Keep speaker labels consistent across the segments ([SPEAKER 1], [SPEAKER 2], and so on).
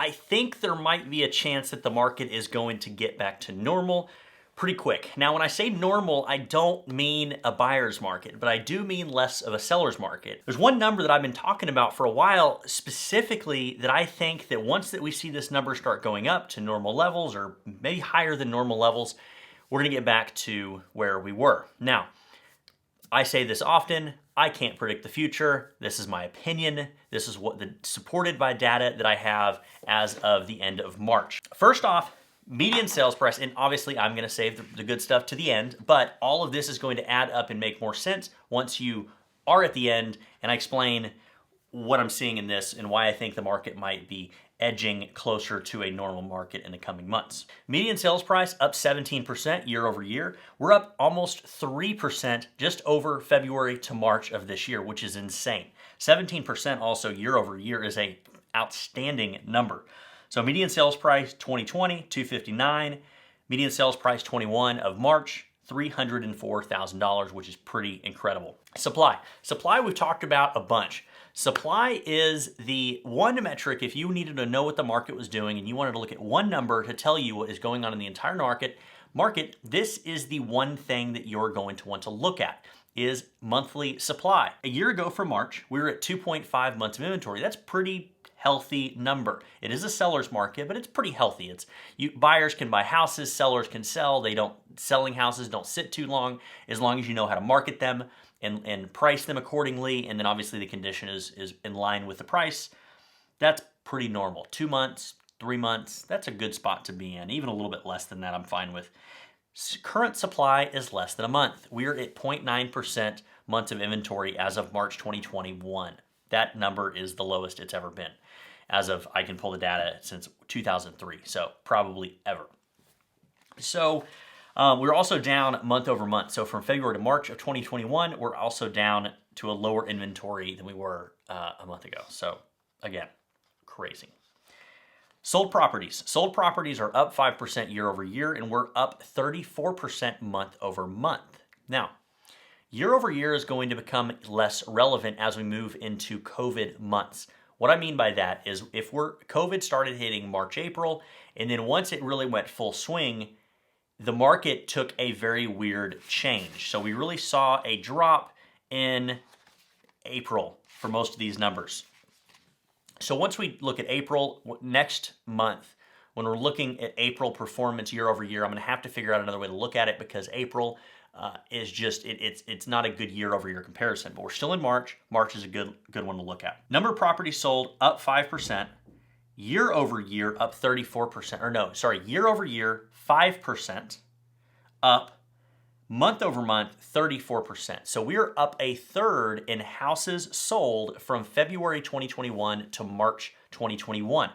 [SPEAKER 1] I think there might be a chance that the market is going to get back to normal pretty quick. Now, when I say normal, I don't mean a buyer's market, but I do mean less of a seller's market. There's one number that I've been talking about for a while, specifically, that I think that once that we see this number start going up to normal levels or maybe higher than normal levels, we're gonna get back to where we were. Now, I say this often, I can't predict the future. This is my opinion. This is supported by data that I have as of the end of March. First off, median sales price, and obviously I'm gonna save the good stuff to the end, but all of this is going to add up and make more sense once you are at the end and I explain what I'm seeing in this and why I think the market might be edging closer to a normal market in the coming months. Median sales price up 17% year over year. We're up almost 3% just over February to March of this year, which is insane. 17% also year over year is a outstanding number. So median sales price 2020, $259. Median sales price 21 of March, $304,000, which is pretty incredible. Supply we've talked about a bunch. Supply is the one metric if you needed to know what the market was doing and you wanted to look at one number to tell you what is going on in the entire market, this is the one thing that you're going to want to look at is monthly supply. A year ago for March, we were at 2.5 months of inventory. That's pretty healthy number. It is a seller's market, but it's pretty healthy. Buyers can buy houses, sellers can sell. Selling houses don't sit too long as you know how to market them and price them accordingly. And then obviously the condition is in line with the price. That's pretty normal. 2 months, 3 months, that's a good spot to be in. Even a little bit less than that, I'm fine with. Current supply is less than a month. We're at 0.9% months of inventory as of March 2021. That number is the lowest it's ever been. I can pull the data since 2003, so probably ever. So we're also down month over month. So from February to March of 2021, we're also down to a lower inventory than we were a month ago. So again, crazy. Sold properties are up 5% year over year, and we're up 34% month over month. Now, year over year is going to become less relevant as we move into COVID months. What I mean by that is if COVID started hitting March, April, and then once it really went full swing, the market took a very weird change. So we really saw a drop in April for most of these numbers. So once we look at April, next month, when we're looking at April performance year over year, I'm gonna have to figure out another way to look at it because April is just, it's not a good year over year comparison, but we're still in March. March is a good one to look at. Number of properties sold up 5%, year over year up 34%, year over year 5% up, month over month 34%. So we're up a third in houses sold from February 2021 to March 2021.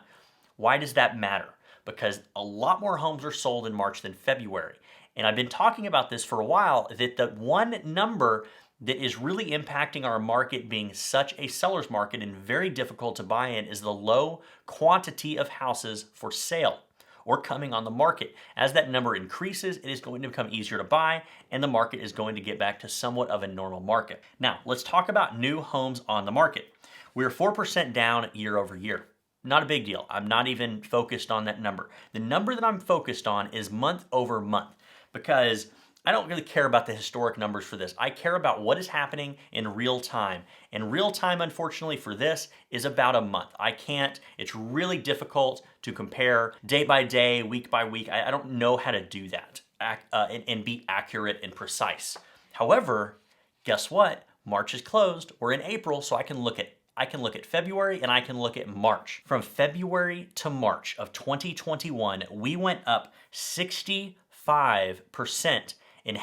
[SPEAKER 1] Why does that matter? Because a lot more homes are sold in March than February. And I've been talking about this for a while, that the one number that is really impacting our market being such a seller's market and very difficult to buy in is the low quantity of houses for sale or coming on the market. As that number increases, it is going to become easier to buy and the market is going to get back to somewhat of a normal market. Now, let's talk about new homes on the market. We're 4% down year over year. Not a big deal. I'm not even focused on that number. The number that I'm focused on is month over month, because I don't really care about the historic numbers for this. I care about what is happening in real time. And real time, unfortunately, for this is about a month. It's really difficult to compare day by day, week by week. I don't know how to do that and be accurate and precise. However, guess what? March is closed. We're in April, so I can look at February and I can look at March. From February to March of 2021, we went up 65% in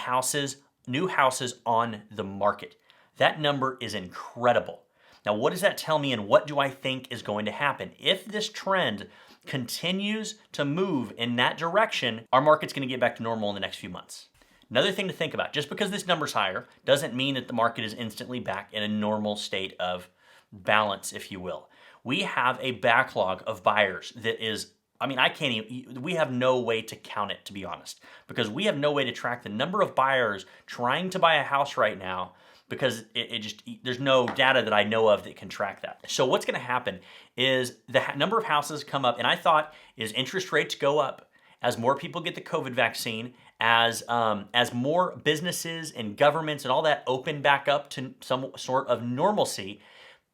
[SPEAKER 1] new houses on the market. That number is incredible. Now, what does that tell me and what do I think is going to happen? If this trend continues to move in that direction, our market's gonna get back to normal in the next few months. Another thing to think about, just because this number's higher doesn't mean that the market is instantly back in a normal state of balance, if you will. We have a backlog of buyers that is, we have no way to count it, to be honest, because we have no way to track the number of buyers trying to buy a house right now because there's no data that I know of that can track that. So what's going to happen is the number of houses come up, and I thought as interest rates go up, as more people get the COVID vaccine, as more businesses and governments and all that open back up to some sort of normalcy,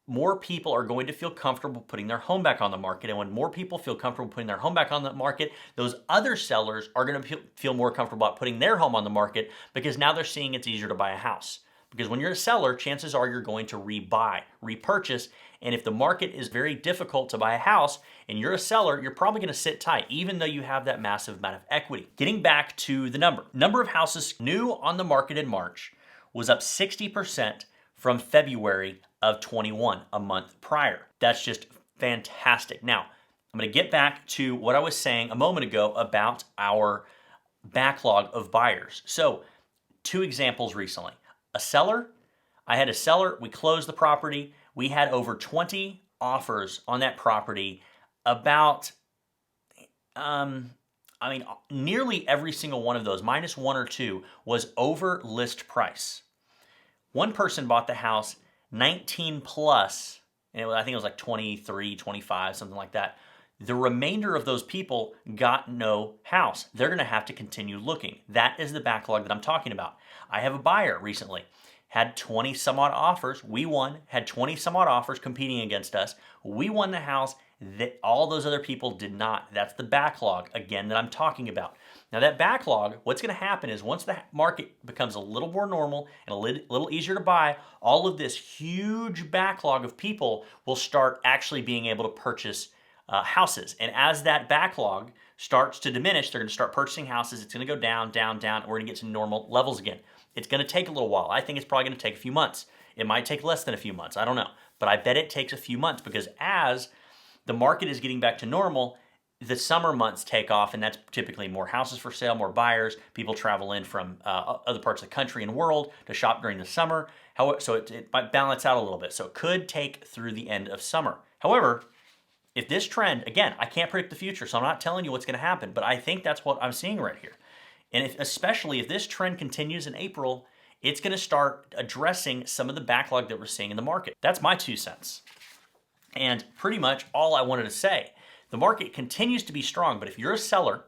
[SPEAKER 1] more people are going to feel comfortable putting their home back on the market. And when more people feel comfortable putting their home back on the market, those other sellers are going to feel more comfortable about putting their home on the market, because now they're seeing it's easier to buy a house. Because when you're a seller, chances are you're going to rebuy, repurchase. And if the market is very difficult to buy a house and you're a seller, you're probably going to sit tight, even though you have that massive amount of equity. Getting back to the number of houses new on the market in March was up 60% from February of 21, a month prior. That's just fantastic. Now, I'm going to get back to what I was saying a moment ago about our backlog of buyers. So, 2 examples recently. I had a seller, we closed the property, we had over 20 offers on that property. About, nearly every single one of those, minus 1 or 2, was over list price. One person bought the house 19 plus, and I think it was like 23, 25, something like that. The remainder of those people got no house. They're going to have to continue looking. That is the backlog that I'm talking about. I have a buyer recently, had 20 some odd offers. We won, had 20 some odd offers competing against us. We won the house. All those other people did not. That's the backlog, again, that I'm talking about. Now that backlog, what's going to happen is once the market becomes a little more normal and a little easier to buy, all of this huge backlog of people will start actually being able to purchase houses. And as that backlog starts to diminish, they're going to start purchasing houses. It's going to go down, down, down. And we're going to get to normal levels again. It's going to take a little while. I think it's probably going to take a few months. It might take less than a few months. I don't know. But I bet it takes a few months, because as the market is getting back to normal, the summer months take off, and that's typically more houses for sale, more buyers. People travel in from other parts of the country and world to shop during the summer. So it might balance out a little bit. So it could take through the end of summer. However, if this trend, again, I can't predict the future, so I'm not telling you what's going to happen, but I think that's what I'm seeing right here. And especially if this trend continues in April, it's going to start addressing some of the backlog that we're seeing in the market. That's my 2 cents. And pretty much all I wanted to say. The market continues to be strong, but if you're a seller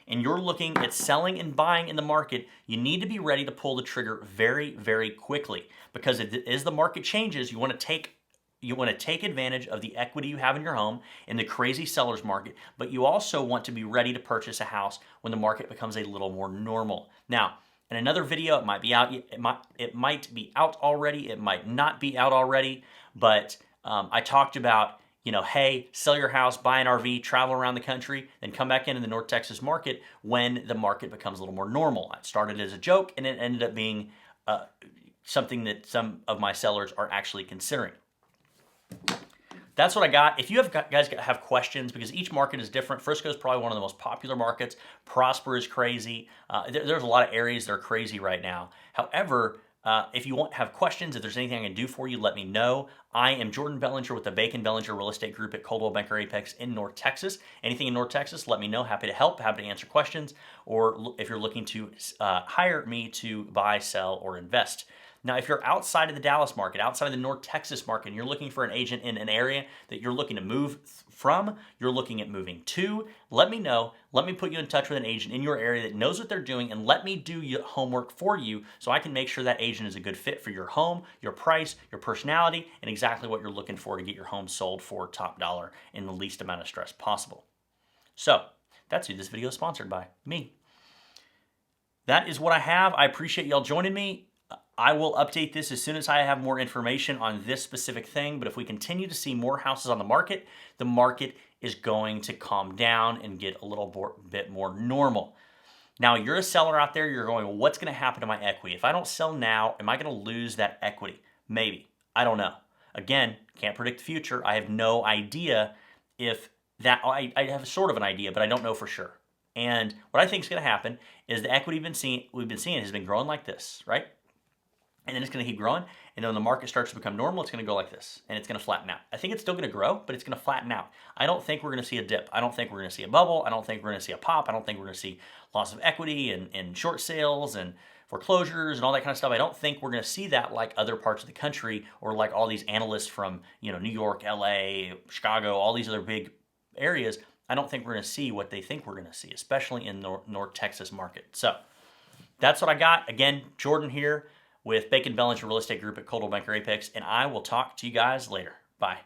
[SPEAKER 1] and you're looking at selling and buying in the market, you need to be ready to pull the trigger very, very quickly, because as the market changes, you want to take advantage of the equity you have in your home in the crazy seller's market, but you also want to be ready to purchase a house when the market becomes a little more normal. Now, in another video, it might be out. It might be out already. It might not be out already, but I talked about, hey, sell your house, buy an RV, travel around the country, then come back into the North Texas market when the market becomes a little more normal. It started as a joke, and it ended up being something that some of my sellers are actually considering. That's what I got. If you guys have questions, because each market is different. Frisco is probably one of the most popular markets. Prosper is crazy. There's a lot of areas that are crazy right now. However, if you have questions, if there's anything I can do for you, let me know. I am Jordan Bellinger with the Bacon Bellinger Real Estate Group at Coldwell Banker Apex in North Texas. Anything in North Texas, let me know. Happy to help, happy to answer questions, or if you're looking to hire me to buy, sell, or invest. Now, if you're outside of the Dallas market, outside of the North Texas market, and you're looking for an agent in an area that you're looking to move from, you're looking at moving to, let me know. Let me put you in touch with an agent in your area that knows what they're doing, and let me do your homework for you so I can make sure that agent is a good fit for your home, your price, your personality, and exactly what you're looking for to get your home sold for top dollar in the least amount of stress possible. So, that's who this video is sponsored by, me. That is what I have. I appreciate y'all joining me. I will update this as soon as I have more information on this specific thing, but if we continue to see more houses on the market is going to calm down and get a little bit more normal. Now, you're a seller out there, you're going, well, what's going to happen to my equity? If I don't sell now, am I going to lose that equity? Maybe. I don't know. Again, can't predict the future. I have no idea if that, I have sort of an idea, but I don't know for sure. And what I think is going to happen is the equity we've been seeing has been growing like this, right? And then it's going to keep growing. And then when the market starts to become normal, it's going to go like this. And it's going to flatten out. I think it's still going to grow, but it's going to flatten out. I don't think we're going to see a dip. I don't think we're going to see a bubble. I don't think we're going to see a pop. I don't think we're going to see loss of equity and short sales and foreclosures and all that kind of stuff. I don't think we're going to see that like other parts of the country, or like all these analysts from, New York, LA, Chicago, all these other big areas. I don't think we're going to see what they think we're going to see, especially in North Texas market. So that's what I got. Again, Jordan here with Bacon Bellinger Real Estate Group at Coldwell Banker Apex, and I will talk to you guys later. Bye.